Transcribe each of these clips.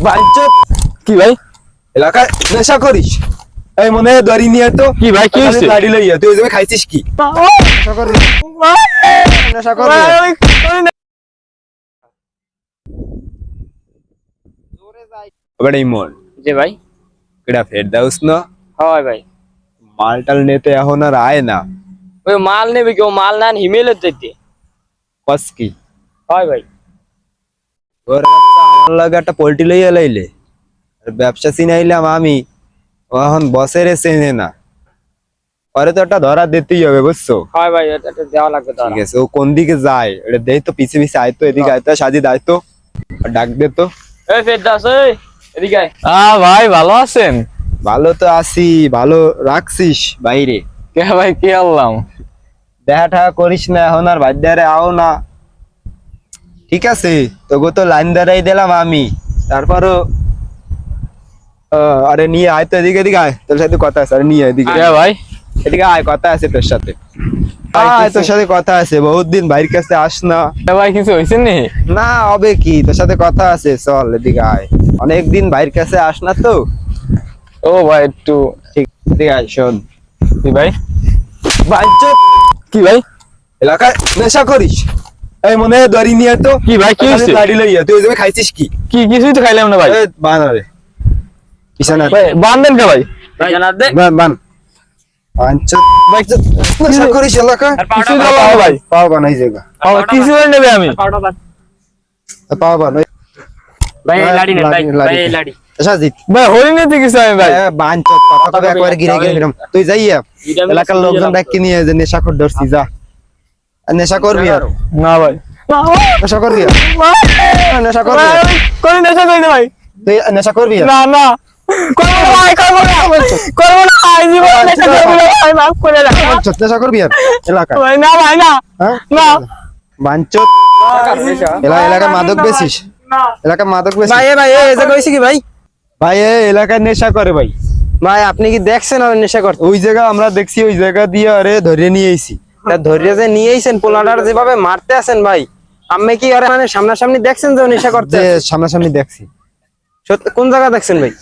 বাঞ্চত কি ভাই এলাকায় নেশা করিস? এই মনে হয় দড়ি নিয়ে তো কি ভাই কি হইছে গাড়ি লইয়া তুই ওই জায়গায় খাইছিস কি? নেশা করবি? নেশা করবি? এবার ইমন জি ভাই। কেডা ফেরদাউস না হয় ভাই। মালটাল নেতে এখন আর আয় না ওই মাল নেবে কেউ মাল না হিমেলের দিতে। কস কি হয় ভাই। ওর বাচ্চা আমার লাগে একটা পোল্ট্রি লইয়া লাইলে আর ব্যবসা চিনাইলাম আমি, ও এখন বসের চেনে না, পরে তো একটা ধরা দিতেই হবে বুঝছো? হয় ভাই, এটা দেওয়া লাগবে তো। ঠিক আছে, ও কোন দিকে যায় এটা দেই তো, পিছে পিছে আয় তো, এদিকে আয় তো, সাজিদ আয় তো, আর ডাক দে তো। এই ফেরদাস এই এদিকে আয়। ভাই ভালো আছেন? ভালো তো আছি, ভালো রাখছিস বাইরে? কে ভাই কি আনলাম? দেখা ঠাকা করিস না এখন আর বাদ্যারে আও না, ঠিক আছে? তোকে তো লাইন দাঁড়াই দিলাম আমি, তারপরও আরে নিয়ে আয় তো, এদিকে এদিকে আয়, তোর সাথে কথা আছে, আরে নিয়ে এদিকে কে ভাই? এদিকে আয়, কথা আছে তোর সাথে। আয়, তোর সাথে কথা আছে, বহুত দিন ভাইয়ের কাছে আস না। কে ভাই কিছু হইছে নি? না হবে কি, তোর সাথে কথা আছে, চল এদিকে আয়, অনেকদিন ভাইয়ের কাছে আস না তো। ও ভাই একটু ঠিক, এদিকে আয়, শোন। কি ভাই? বাঞ্চত কি ভাই? এলাকায় নেশা করিস? এই মনে হয় দড়ি নিয়ে তো কি ভাই কি হইছে? গাড়ি লইয়া তুই ওই জায়গায় খাইছিস কি? কি কিছুই তো খাইলাম না ভাই। এই বান রে কিষানা ভাই বান্ধেন কে ভাই? ভাই জানাত দে। বান বান বাঞ্চত নেশা করিস এলাকায়? আর পাউডার কিছু বান। দাও ভাই। পাও বানাই জায়গা, কিছু নেবে আমি। পাউডার বান। পাও বান ভাই এই লাড়ি নে ভাই। লাড়ি। ভাই এই লাড়ি। সাজিদ ভাই হরিণ নিতে কিছু আমি ভাই। বাঞ্চত কথা কবে একবার গিরে গিরে ফিরম, তুই যাইয়া এলাকার লোকজন ডাকি নিয়ে যে নেশা কর ধরছি, যা আর নেশা করবি আর না ভাই। নেশা করবি আর নেশা করবি আর কোন নেশা কইতে ভাই? তুই নেশা করবি আর না না করব না ভাই, করব না। করব না ভাই, জীবন নেশা করব না ভাই, মাফ করে দাও। বাঞ্চত নেশা করবি আর এলাকা, ভাই না ভাই না। হ্যাঁ না বাঞ্চত এলাকার মাদক বেচিস? না এলাকার মাদক বেচিস? ভাই ভাই এই জায়গা হইছে কি ভাই? ভাই এই এলাকায় নেশা করে ভাই। ভাই আপনি কি দেখছেন আর নেশা করতে? ওই জায়গা আমরা দেখছি, ওই জায়গা দিয়ে আরে ধরে নিয়ে আইছি। তা ধরে যে নিয়ে আইছেন পোলাটার যেভাবে মারতে আছেন ভাই, আপনি কি আরে মানে সামনাসামনি দেখছেন যে ও নেশা করতে? যে সামনাসামনি দেখছি। সত্যি কোন জায়গা দেখছেন ভাই?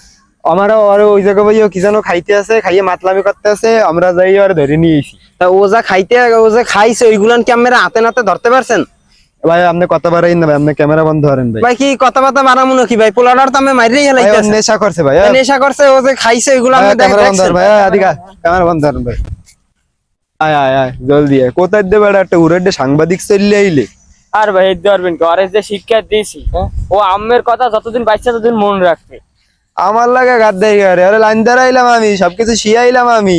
আমারও আরে ওই জায়গা ভাই কি যেন খাইতে আছে, খাইয়ে মাতলামি করতে আছে, আমরা যাই আর ধরে নিয়ে আইছি। তা ও যে খাইছে ওইগুলান কি আপনারা হাতে নাতে ধরতে পারছেন? ভাই আপনি কথা বাড়াইন না ভাই, আপনি ক্যামেরা বন্ধ করেন ভাই। ভাই কি কথাবার্তা বাড়ামুনো কি ভাই? পোলাটার তো আমি মাইরেই ভাই, ও হেলাইতেছে। নেশা করছে ভাই, নেশা করছে, ও যে খাইছে ওইগুলো আপনি ক্যামেরা বন্ধ দেখছেন? করেন ভাই, এদিকে আয়, ক্যামেরা বন্ধ করেন ভাই। আয় আয় আয় জলদি আয়, কোথায় দেবে একটা উড়ে সাংবাদিক চললে আইলে। আর ভাই এই ধরবেন কি, আরে যে শিক্ষা দিয়েছি ও আম্মের কথা যতদিন বাচ্চা ততদিন মনে রাখবে। আমার লাগে গাদ দেয়, আরে লাইন দাঁড়াইলাম আমি, সবকিছু শিয়াইলাম আমি,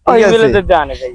ঠিক আছে? হিমেলের দিতে আনে ভাই।